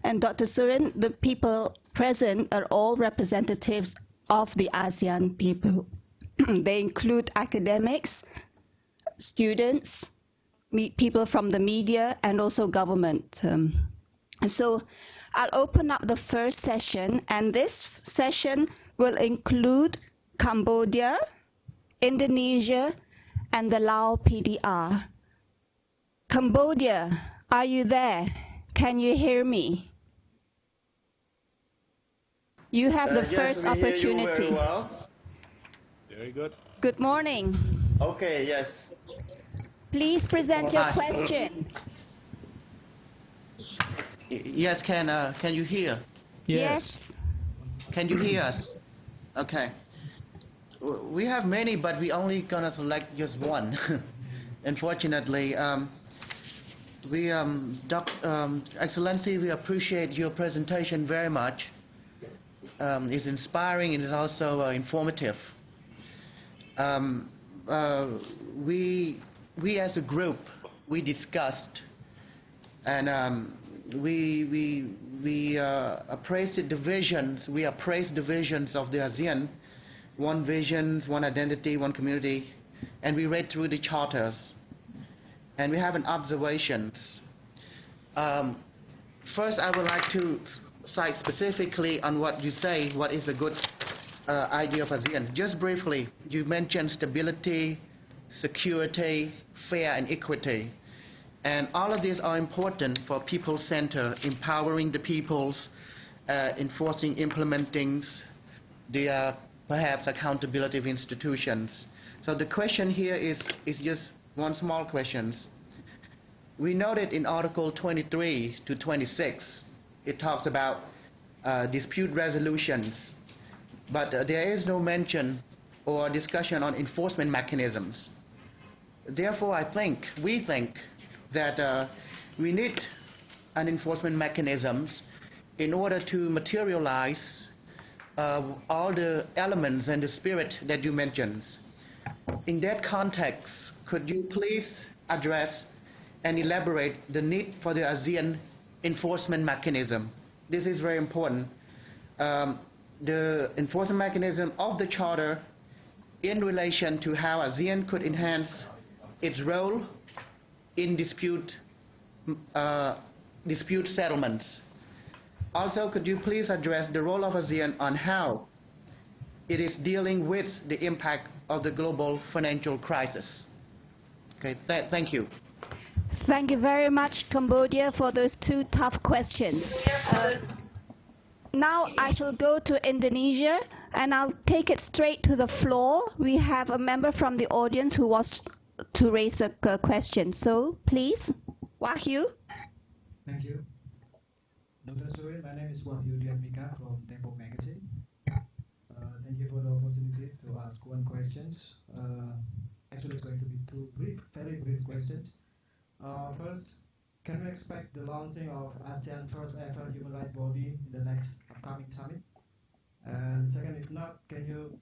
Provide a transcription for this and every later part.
And Dr. Surin, the people present are all representatives of the ASEAN people. They include academics, students, people from the media, and also government. So I'll open up the first session, and this session will include Cambodia, Indonesia, and the Lao PDR. Cambodia, are you there? Can you hear me? You have the first opportunity. Hear you very well. Very good. Good morning. Okay, yes. Please present your question. Yes, can you hear? Yes. Can you hear us? Okay. We have many, but we only gonna select just one. Unfortunately, Excellency, we appreciate your presentation very much. It's inspiring and it's also informative. We as a group, we discussed and we appraised the visions. We appraised the visions of the ASEAN, one vision, one identity, one community, and we read through the charters. And we have an observations. First, I would like to cite specifically on what you say, what is a good idea of ASEAN. Just briefly, you mentioned stability, security, fair and equity. And all of these are important for people-centered, empowering the peoples, enforcing, implementing the perhaps accountability of institutions. So the question here is just one small question. We noted in Article 23 to 26, it talks about dispute resolutions, but there is no mention or discussion on enforcement mechanisms. Therefore, we think that we need an enforcement mechanisms in order to materialize all the elements and the spirit that you mentioned. In that context, could you please address and elaborate the need for the ASEAN enforcement mechanism? This is very important. The enforcement mechanism of the Charter in relation to how ASEAN could enhance its role in dispute settlements. Also, could you please address the role of ASEAN on how it is dealing with the impact of the global financial crisis? Okay, thank you. Thank you very much, Cambodia, for those two tough questions. Now I shall go to Indonesia, and I'll take it straight to the floor. We have a member from the audience who wants to raise a question. So, please, Wahyu. Thank you. Dr. Surin, my name is Wahyu Diamika from Tempo Magazine. Thank you for the opportunity to ask one question. Actually, it's going to be two very brief questions. First, can we expect the launching of ASEAN first ever human rights body in the next upcoming summit? And second, if not, can you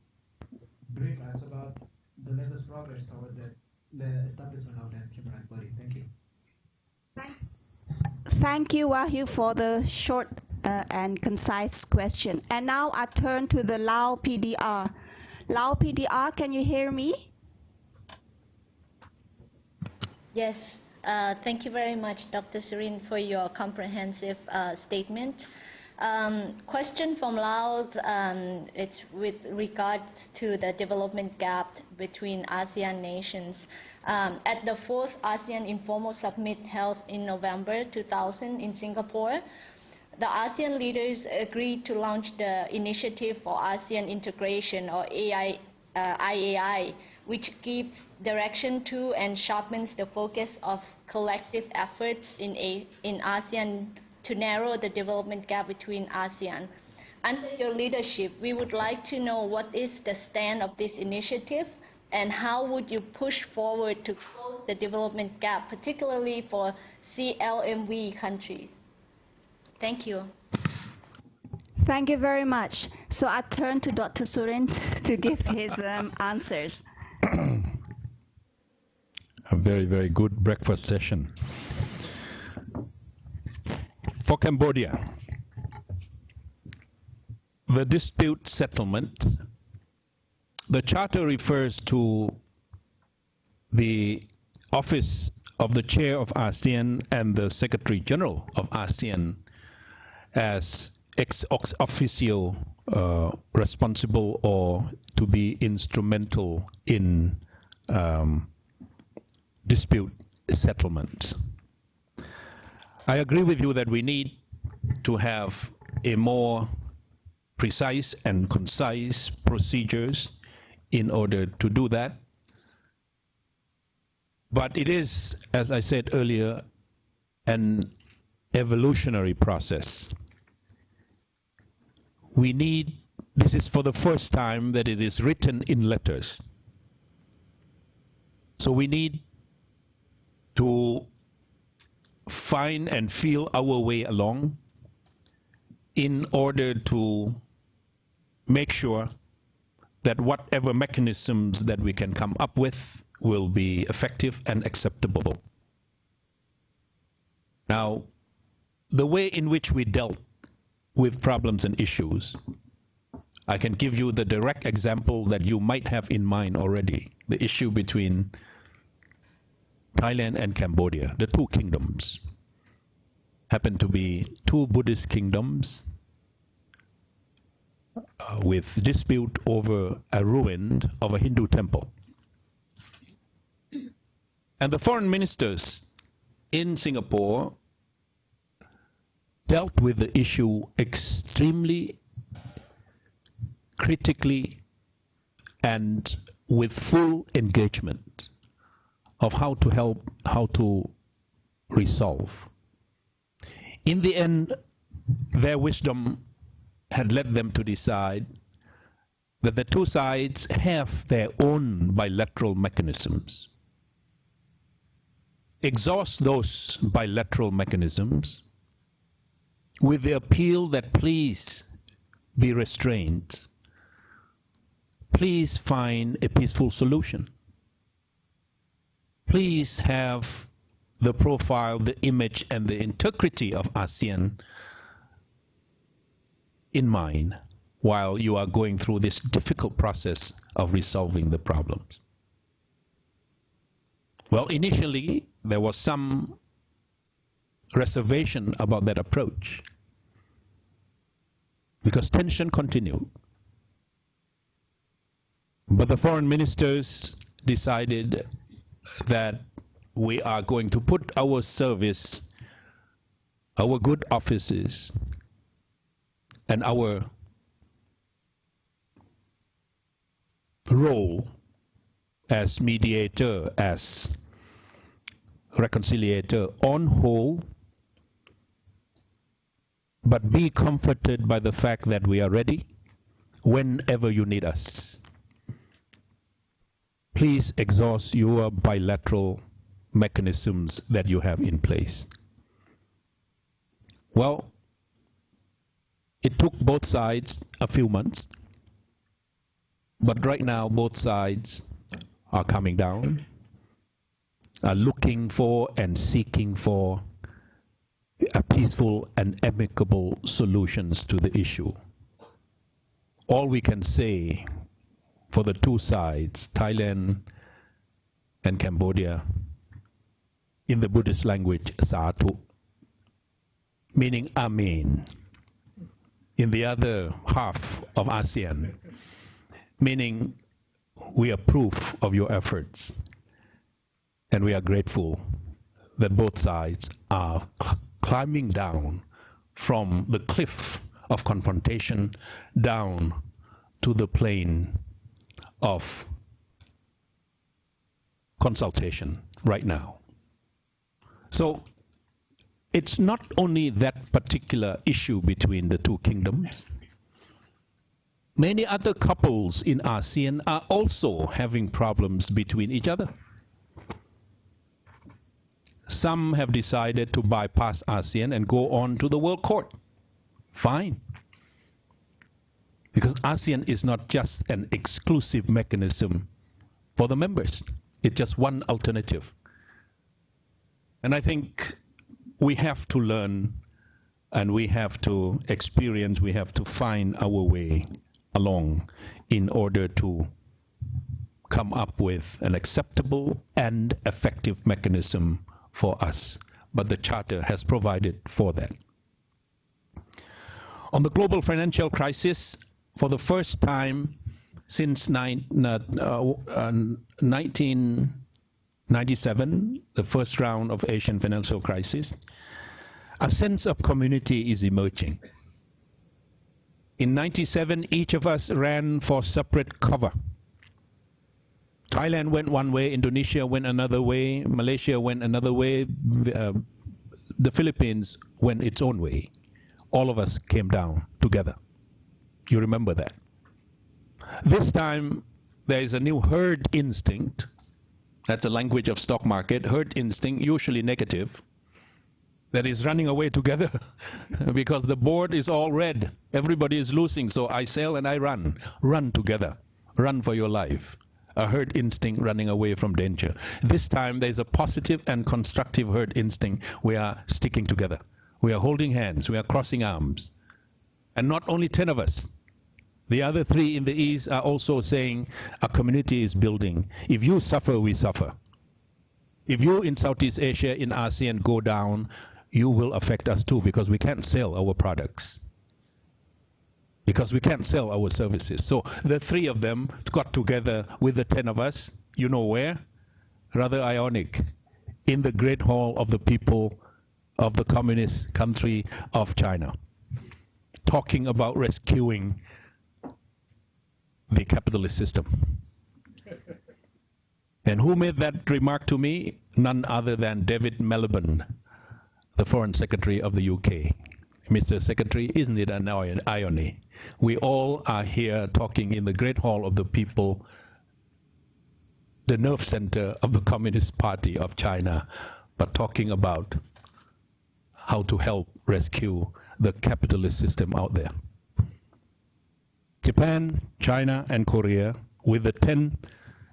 brief us about the latest progress toward the establishment of that human rights body? Thank you. Thank you, Wahyu, for the short and concise question. And now I turn to the Lao PDR. Lao PDR, can you hear me? Yes. Thank you very much, Dr. Surin, for your comprehensive statement. Question from Laos, it's with regard to the development gap between ASEAN nations. At the 4th ASEAN Informal Summit held in November 2000 in Singapore, the ASEAN leaders agreed to launch the Initiative for ASEAN Integration, or IAI, which gives direction to and sharpens the focus of collective efforts in ASEAN to narrow the development gap between ASEAN. Under your leadership, we would like to know what is the stand of this initiative and how would you push forward to close the development gap, particularly for CLMV countries. Thank you. Thank you very much. So I turn to Dr. Surin to give his answers. A very, very good breakfast session. For Cambodia, the dispute settlement, the charter refers to the office of the chair of ASEAN and the Secretary General of ASEAN as ex officio responsible or to be instrumental in dispute settlement. I agree with you that we need to have a more precise and concise procedures in order to do that. But it is, as I said earlier, an evolutionary process. We need, this is for the first time that it is written in letters. So we need to find and feel our way along in order to make sure that whatever mechanisms that we can come up with will be effective and acceptable. Now, the way in which we dealt with problems and issues, I can give you the direct example that you might have in mind already, the issue between Thailand and Cambodia, the two kingdoms. Happen to be two Buddhist kingdoms with dispute over a ruin of a Hindu temple. And the foreign ministers in Singapore dealt with the issue extremely critically and with full engagement of how to help, how to resolve. In the end, their wisdom had led them to decide that the two sides have their own bilateral mechanisms. Exhaust those bilateral mechanisms with the appeal that please be restrained. Please find a peaceful solution. Please have the profile, the image, and the integrity of ASEAN in mind while you are going through this difficult process of resolving the problems. Well, initially, there was some reservation about that approach because tension continued. But the foreign ministers decided that we are going to put our service, our good offices, and our role as mediator, as reconciliator on hold, but be comforted by the fact that we are ready whenever you need us. Please exhaust your bilateral mechanisms that you have in place. Well, it took both sides a few months, but right now both sides are coming down, are looking for and seeking for a peaceful and amicable solutions to the issue. All we can say for the two sides, Thailand and Cambodia, in the Buddhist language, Sāthu, meaning Amen. In the other half of ASEAN, meaning we approve of your efforts and we are grateful that both sides are climbing down from the cliff of confrontation down to the plane of consultation right now. So it's not only that particular issue between the two kingdoms. Many other couples in ASEAN are also having problems between each other. Some have decided to bypass ASEAN and go on to the World Court. Fine. Because ASEAN is not just an exclusive mechanism for the members. It's just one alternative. And I think we have to learn And we have to experience, we have to find our way along in order to come up with an acceptable and effective mechanism for us. But the Charter has provided for that. On the global financial crisis, for the first time since 1997, the first round of Asian financial crisis, a sense of community is emerging. In 97, each of us ran for separate cover. Thailand went one way, Indonesia went another way, Malaysia went another way, the Philippines went its own way. All of us came down together. You remember that. This time, there is a new herd instinct. That's the language of stock market. Herd instinct, usually negative, that is running away together because the board is all red. Everybody is losing, so I sell and I run. Run together. Run for your life. A herd instinct running away from danger. This time there is a positive and constructive herd instinct. We are sticking together. We are holding hands. We are crossing arms. And not only 10 of us. The other 3 in the East are also saying a community is building. If you suffer, we suffer. If you in Southeast Asia, in ASEAN, go down, you will affect us too, because we can't sell our products. Because we can't sell our services. So the 3 of them got together with the 10 of us, you know where? Rather ironic. In the Great Hall of the people of the communist country of China. Talking about rescuing the capitalist system. And who made that remark to me? None other than David Miliband, the Foreign Secretary of the UK. Mr. Secretary, isn't it an irony? We all are here talking in the Great Hall of the people, the nerve center of the Communist Party of China, but talking about how to help rescue the capitalist system out there. Japan, China, and Korea, with the 10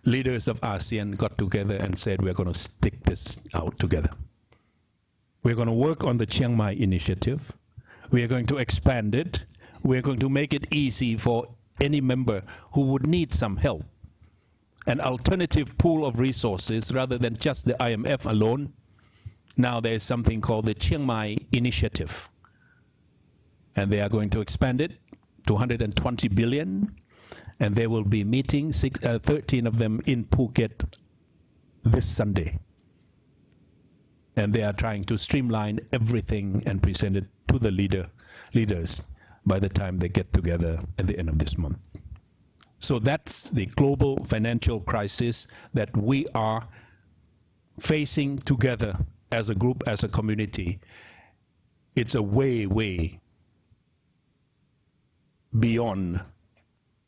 leaders of ASEAN, got together and said, we're going to stick this out together. We're going to work on the Chiang Mai initiative. We are going to expand it. We are going to make it easy for any member who would need some help. An alternative pool of resources rather than just the IMF alone. Now there is something called the Chiang Mai initiative. And they are going to expand it to 120 billion. And they will be meeting 13 of them in Phuket this Sunday. And they are trying to streamline everything and present it to the leaders by the time they get together at the end of this month. So that's the global financial crisis that we are facing together as a group, as a community. It's a way beyond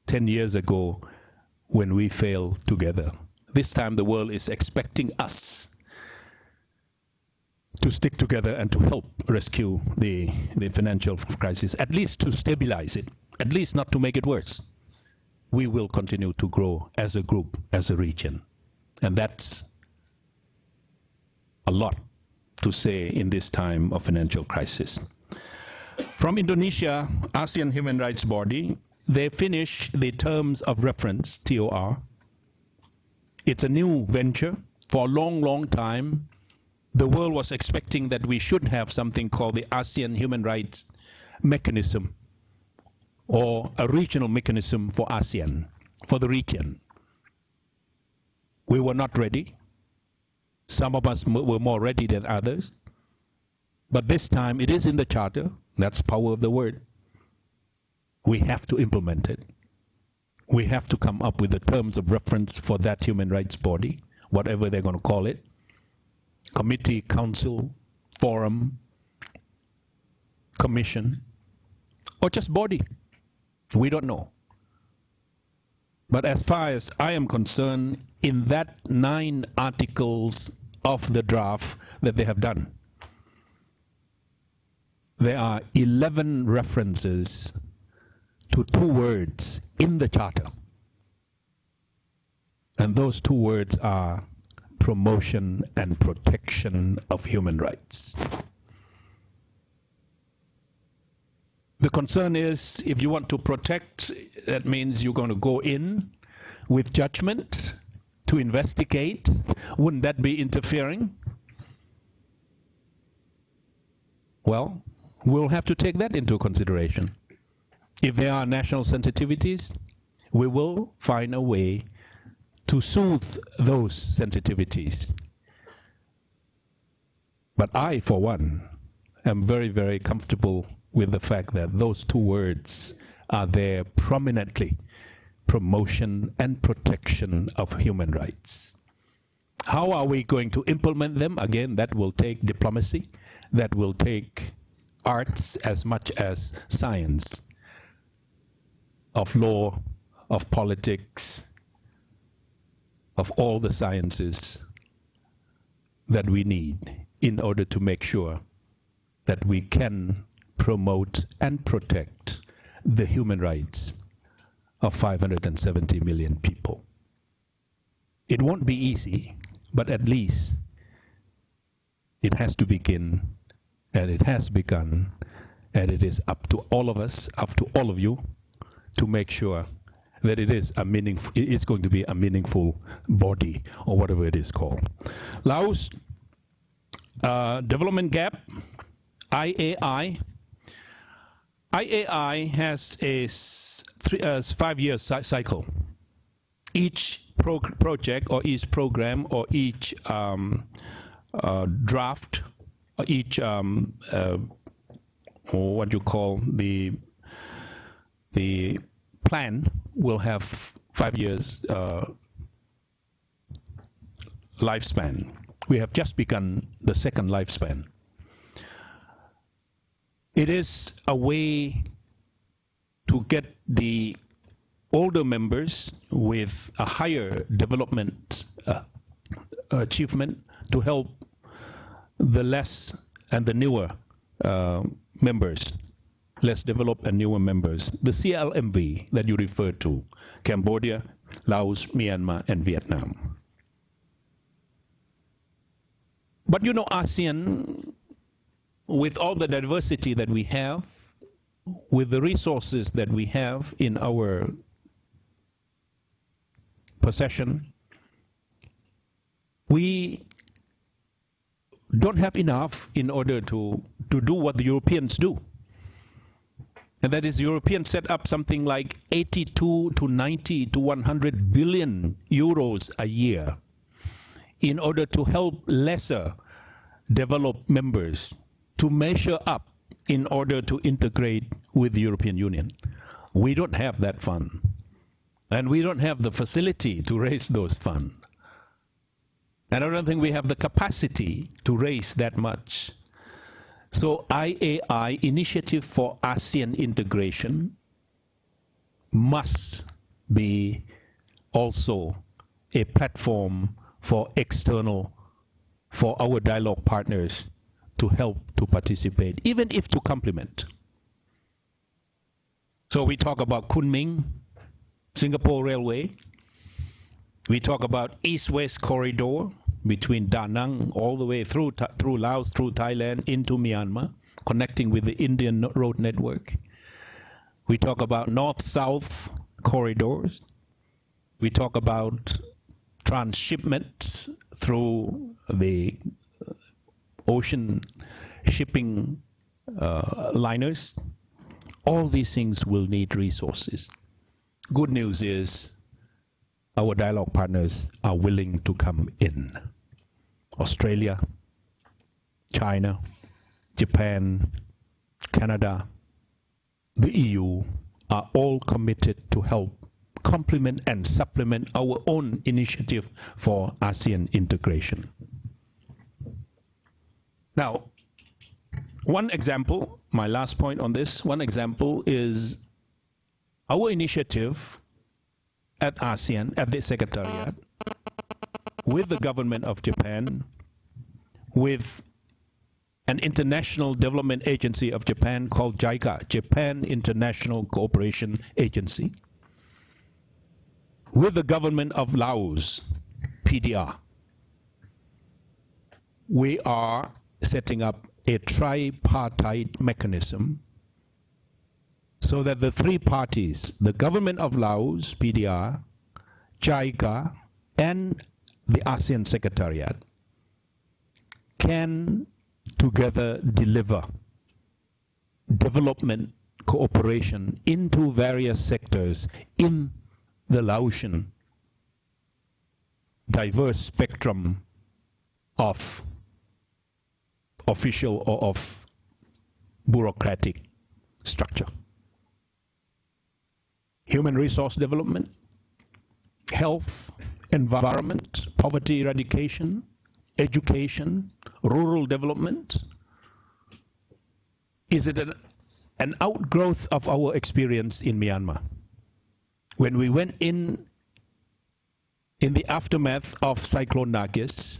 10 years ago when we failed together. This time the world is expecting us to stick together and to help rescue the financial crisis, at least to stabilize it, at least not to make it worse. We will continue to grow as a group, as a region. And that's a lot to say in this time of financial crisis. From Indonesia, ASEAN Human Rights Body, they finished the terms of reference, TOR. It's a new venture. For a long time, the world was expecting that we should have something called the ASEAN Human Rights Mechanism, or a regional mechanism for ASEAN, for the region. We were not ready. Some of us were more ready than others. But this time it is in the Charter. That's power of the word. We have to implement it. We have to come up with the terms of reference for that human rights body, whatever they're going to call it. Committee, council, forum, commission, or just body. We don't know. But as far as I am concerned, in that 9 articles of the draft that they have done, there are 11 references to 2 words in the Charter. And those 2 words are promotion and protection of human rights. The concern is if you want to protect, that means you're going to go in with judgment to investigate. Wouldn't that be interfering? Well, we'll have to take that into consideration. If there are national sensitivities, we will find a way to soothe those sensitivities. But I, for one, am very, very comfortable with the fact that those two words are there prominently: promotion and protection of human rights. How are we going to implement them? Again, that will take diplomacy, that will take arts as much as science, of law, of politics, of all the sciences that we need in order to make sure that we can promote and protect the human rights of 570 million people. It won't be easy, but at least it has to begin, and it has begun, and it is up to all of us, up to all of you, to make sure that it is going to be a meaningful body, or whatever it is called. Laos, development gap, IAI. IAI has a 5-year cycle. Each project, or each program, or each draft, or each or what you call the plan will have 5 years lifespan. We have just begun the second lifespan. It is a way to get the older members with a higher development achievement to help the less and the newer members, less developed and newer members, the CLMV that you referred to, Cambodia, Laos, Myanmar, and Vietnam. But you know, ASEAN, with all the diversity that we have, with the resources that we have in our possession, we don't have enough in order to do what the Europeans do. And that is, the Europeans set up something like 82 to 90 to 100 billion euros a year in order to help lesser developed members to measure up in order to integrate with the European Union. We don't have that fund. And we don't have the facility to raise those funds. And I don't think we have the capacity to raise that much. So IAI, Initiative for ASEAN Integration, must be also a platform for our dialogue partners to help to participate, even if to complement. So we talk about Kunming, Singapore Railway. We talk about East-West Corridor between Da Nang all the way through Laos, through Thailand, into Myanmar, connecting with the Indian road network. We talk about North-South corridors. We talk about transshipments through the ocean shipping liners. All these things will need resources. Good news is our dialogue partners are willing to come in. Australia, China, Japan, Canada, the EU are all committed to help complement and supplement our own initiative for ASEAN integration. Now, one example, my last point on this, one example is our initiative at ASEAN, at the Secretariat, with the government of Japan, with an international development agency of Japan called JICA, Japan International Cooperation Agency, with the government of Laos, PDR. We are setting up a tripartite mechanism so that the three parties, the government of Laos, PDR, JICA, and the ASEAN Secretariat, can together deliver development cooperation into various sectors in the Laotian diverse spectrum of official or of bureaucratic structure. Human resource development, health, environment, poverty eradication, education, rural development. Is it an outgrowth of our experience in Myanmar? When we went in the aftermath of Cyclone Nargis,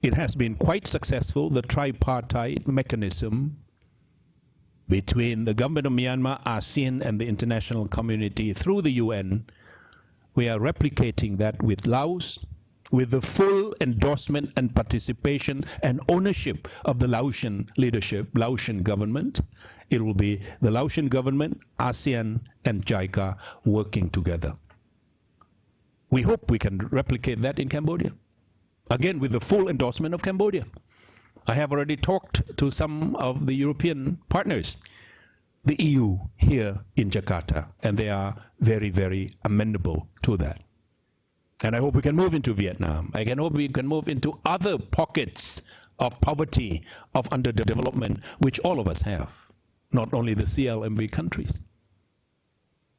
it has been quite successful, the tripartite mechanism between the government of Myanmar, ASEAN, and the international community through the UN. We are replicating that with Laos, with the full endorsement and participation and ownership of the Laotian leadership, Laotian government. It will be the Laotian government, ASEAN, and JICA working together. We hope we can replicate that in Cambodia. Again, with the full endorsement of Cambodia. I have already talked to some of the European partners, the EU here in Jakarta, and they are very, very amenable to that. And I hope we can move into Vietnam. I hope we can move into other pockets of poverty, of underdevelopment, which all of us have, not only the CLMV countries.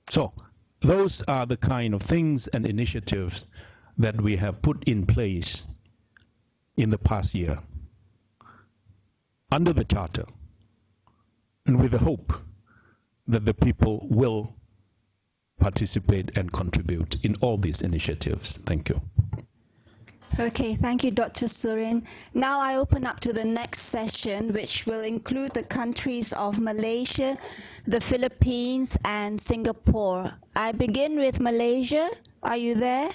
So, those are the kind of things and initiatives that we have put in place in the past year under the Charter, and with the hope that the people will participate and contribute in all these initiatives. Thank you. Okay, thank you, Dr. Surin. Now I open up to the next session, which will include the countries of Malaysia, the Philippines, and Singapore. I begin with Malaysia. Are you there?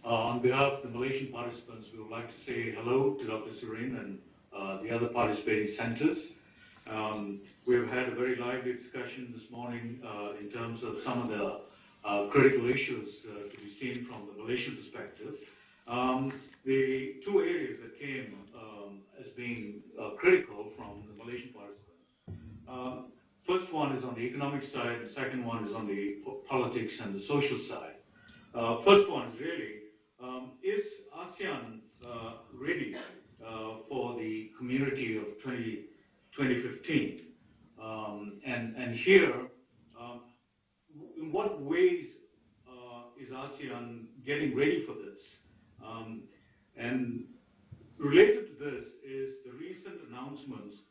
On behalf of the Malaysian participants, we would like to say hello to Dr. Surin and the other participating centers. We've had a very lively discussion this morning in terms of some of the critical issues to be seen from the Malaysian perspective. The two areas that came as being critical from the Malaysian participants. First one is on the economic side, the second one is on the politics and the social side. First one is really, is ASEAN ready for the community of 2015? And here, in what ways is ASEAN getting ready for this? And related to this is the recent announcements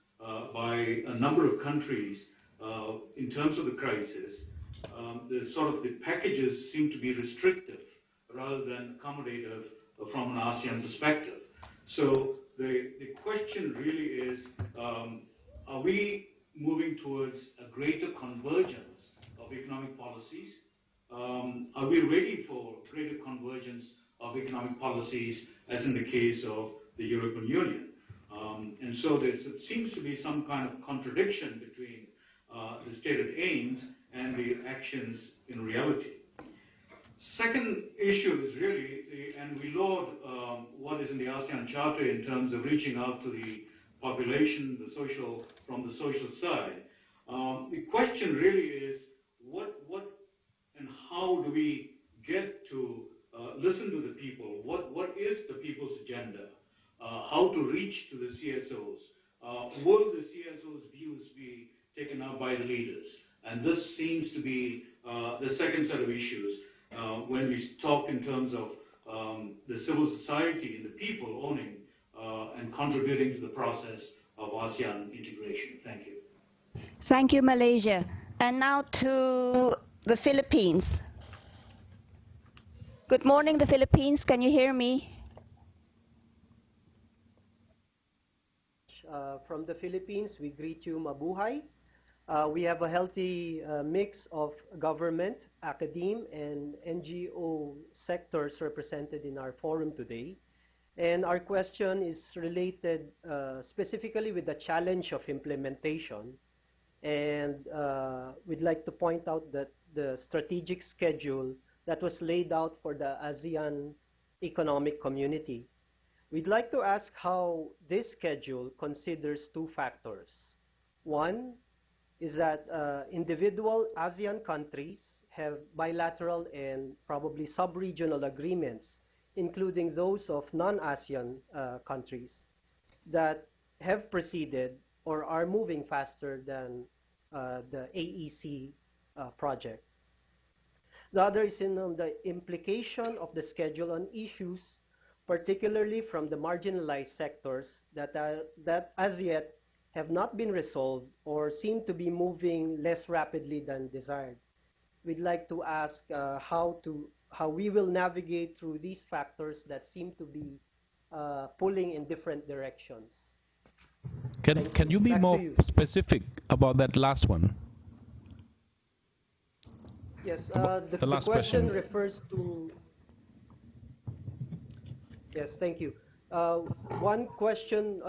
by a number of countries in terms of the crisis. The packages seem to be restrictive rather than accommodative from an ASEAN perspective. So the question really is, are we moving towards a greater convergence of economic policies? Are we ready for greater convergence of economic policies, as in the case of the European Union? And so there seems to be some kind of contradiction between the stated aims and the actions in reality. Second issue is really, and we laud what is in the ASEAN Charter in terms of reaching out to the population, from the social side. The question really is, what and how do we get to listen to the people? What is the people's agenda? How to reach to the CSOs? Will the CSOs' views be taken up by the leaders? And this seems to be the second set of issues when we talk in terms of the civil society and the people owning and contributing to the process of ASEAN integration. Thank you. Thank you, Malaysia. And now to the Philippines. Good morning, the Philippines. Can you hear me? From the Philippines, we greet you mabuhay. We have a healthy mix of government, academe, and NGO sectors represented in our forum today. And our question is related specifically with the challenge of implementation. And we'd like to point out that the strategic schedule that was laid out for the ASEAN Economic Community. We'd like to ask how this schedule considers two factors. One is that individual ASEAN countries have bilateral and probably sub-regional agreements, including those of non-ASEAN countries, that have proceeded or are moving faster than the AEC project. The other is in the implication of the schedule on issues, particularly from the marginalized sectors that as yet have not been resolved or seem to be moving less rapidly than desired. We'd like to ask how we will navigate through these factors that seem to be pulling in different directions. Can you be Back more to you. specific about that last one? Yes, the last question refers to... Yes, thank you. One question,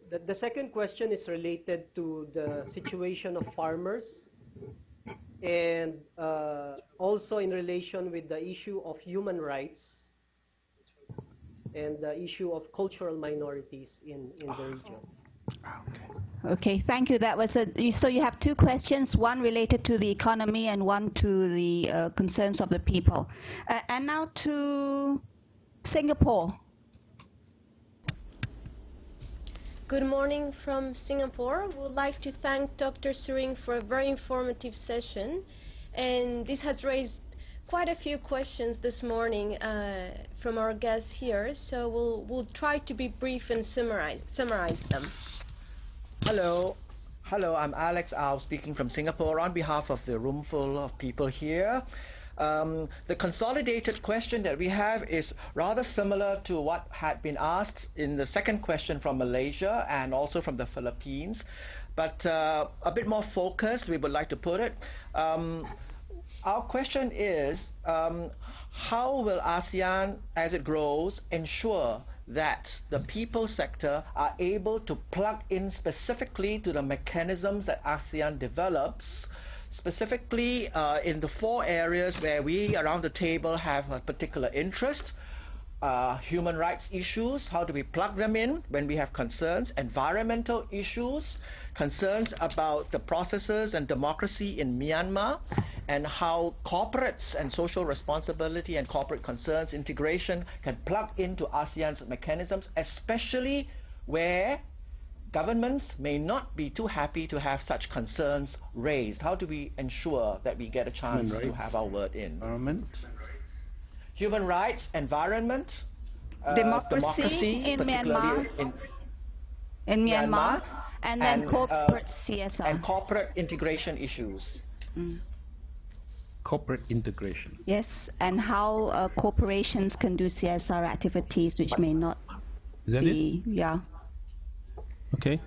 the second question is related to the situation of farmers and also in relation with the issue of human rights and the issue of cultural minorities in the region. Okay, thank you. That was so you have two questions, one related to the economy and one to the concerns of the people. And now to Singapore. Good morning from Singapore. We would like to thank Dr. Suring for a very informative session. And this has raised quite a few questions this morning from our guests here. So we'll try to be brief and summarize them. Hello, I'm Alex Au speaking from Singapore on behalf of the room full of people here. The consolidated question that we have is rather similar to what had been asked in the second question from Malaysia and also from the Philippines, but a bit more focused, we would like to put it. Our question is, how will ASEAN, as it grows, ensure that the people sector are able to plug in specifically to the mechanisms that ASEAN develops, specifically in the four areas where we around the table have a particular interest? Human rights issues, how do we plug them in when we have concerns? Environmental issues, concerns about the processes and democracy in Myanmar, and how corporates and social responsibility and corporate concerns integration can plug into ASEAN's mechanisms, especially where governments may not be too happy to have such concerns raised. How do we ensure that we get a chance to have our word in? Human rights, environment, democracy in Myanmar, in Myanmar, and then corporate CSR. And corporate integration issues. Corporate integration. Yes, and how corporations can do CSR activities which may not Is that be... it? Yeah. Okay.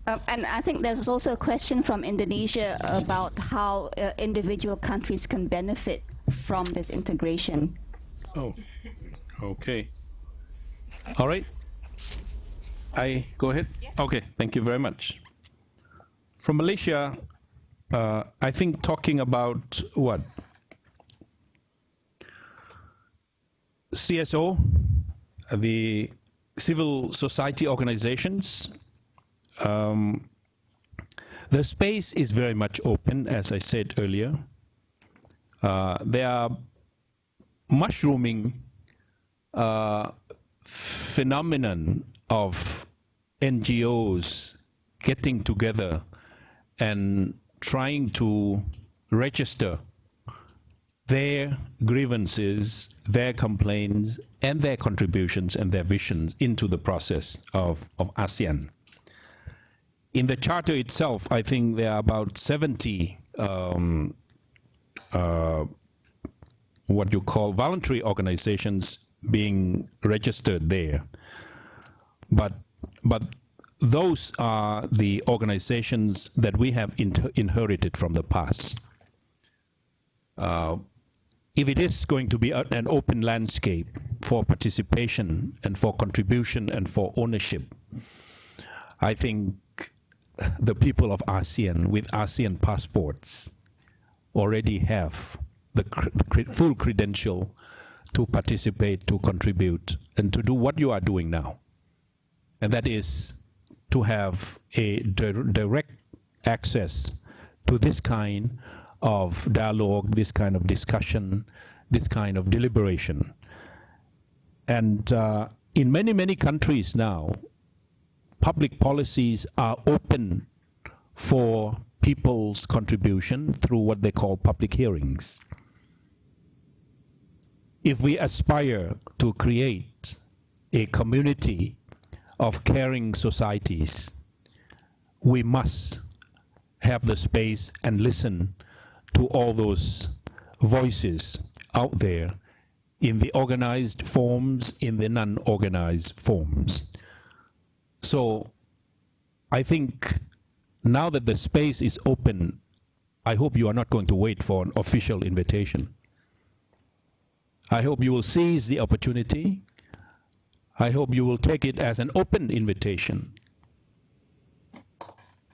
And I think there's also a question from Indonesia about how individual countries can benefit from this integration. Oh, okay. All right. I go ahead? Okay, thank you very much. From Malaysia, I think talking about what? CSO, the civil society organizations, the space is very much open, as I said earlier. There are mushrooming phenomenon of NGOs getting together and trying to register their grievances, their complaints, and their contributions and their visions into the process of ASEAN. In the charter itself, I think there are about 70 what you call voluntary organizations being registered there. But those are the organizations that we have inherited from the past. if it is going to be an open landscape for participation and for contribution and for ownership, I think the people of ASEAN with ASEAN passports already have the full credential to participate, to contribute, and to do what you are doing now. And that is to have a direct access to this kind of dialogue, this kind of discussion, this kind of deliberation. And in many, many countries now, public policies are open for people's contribution through what they call public hearings. If we aspire to create a community of caring societies, we must have the space and listen to all those voices out there in the organized forms, in the non-organized forms. So I think now that the space is open, I hope you are not going to wait for an official invitation. I hope you will seize the opportunity. I hope you will take it as an open invitation.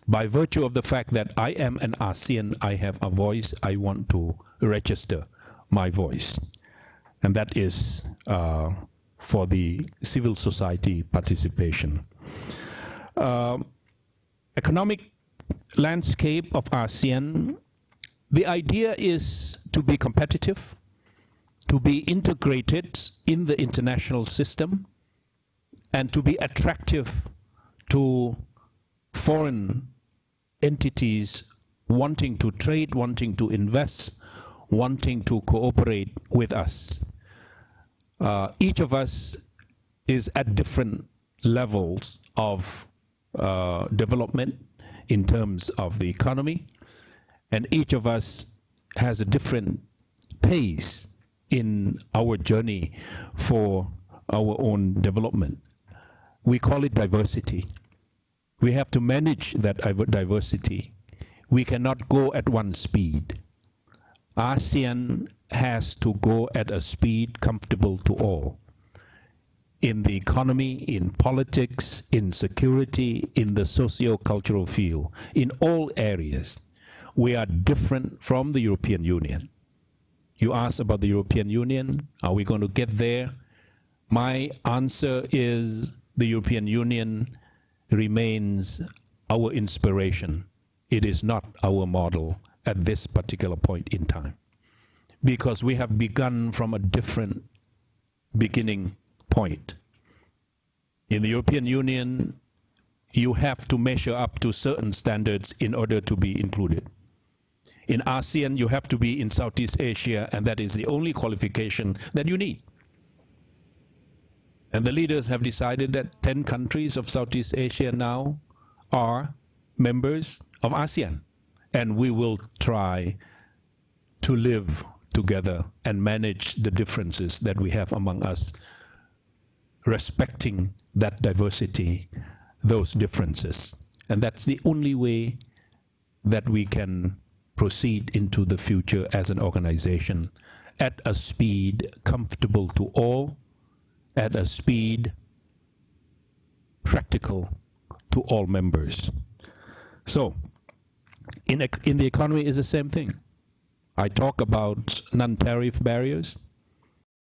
By virtue of the fact that I am an ASEAN, I have a voice, I want to register my voice. And that is for the civil society participation. Economic landscape of ASEAN, the idea is to be competitive, to be integrated in the international system, and to be attractive to foreign entities wanting to trade, wanting to invest, wanting to cooperate with us. Each of us is at different levels of development in terms of the economy, and each of us has a different pace in our journey for our own development. We call it diversity. We have to manage that diversity. We cannot go at one speed. ASEAN has to go at a speed comfortable to all. In the economy, in politics, in security, in the socio-cultural field, in all areas. We are different from the European Union. You asked about the European Union. Are we going to get there? My answer is the European Union remains our inspiration. It is not our model at this particular point in time, because we have begun from a different beginning point. In the European Union, you have to measure up to certain standards in order to be included. In ASEAN, you have to be in Southeast Asia, and that is the only qualification that you need. And the leaders have decided that 10 countries of Southeast Asia now are members of ASEAN. And we will try to live together and manage the differences that we have among us, respecting that diversity, those differences. And that's the only way that we can proceed into the future as an organization at a speed comfortable to all, at a speed practical to all members. So, in the economy is the same thing. I talk about non-tariff barriers.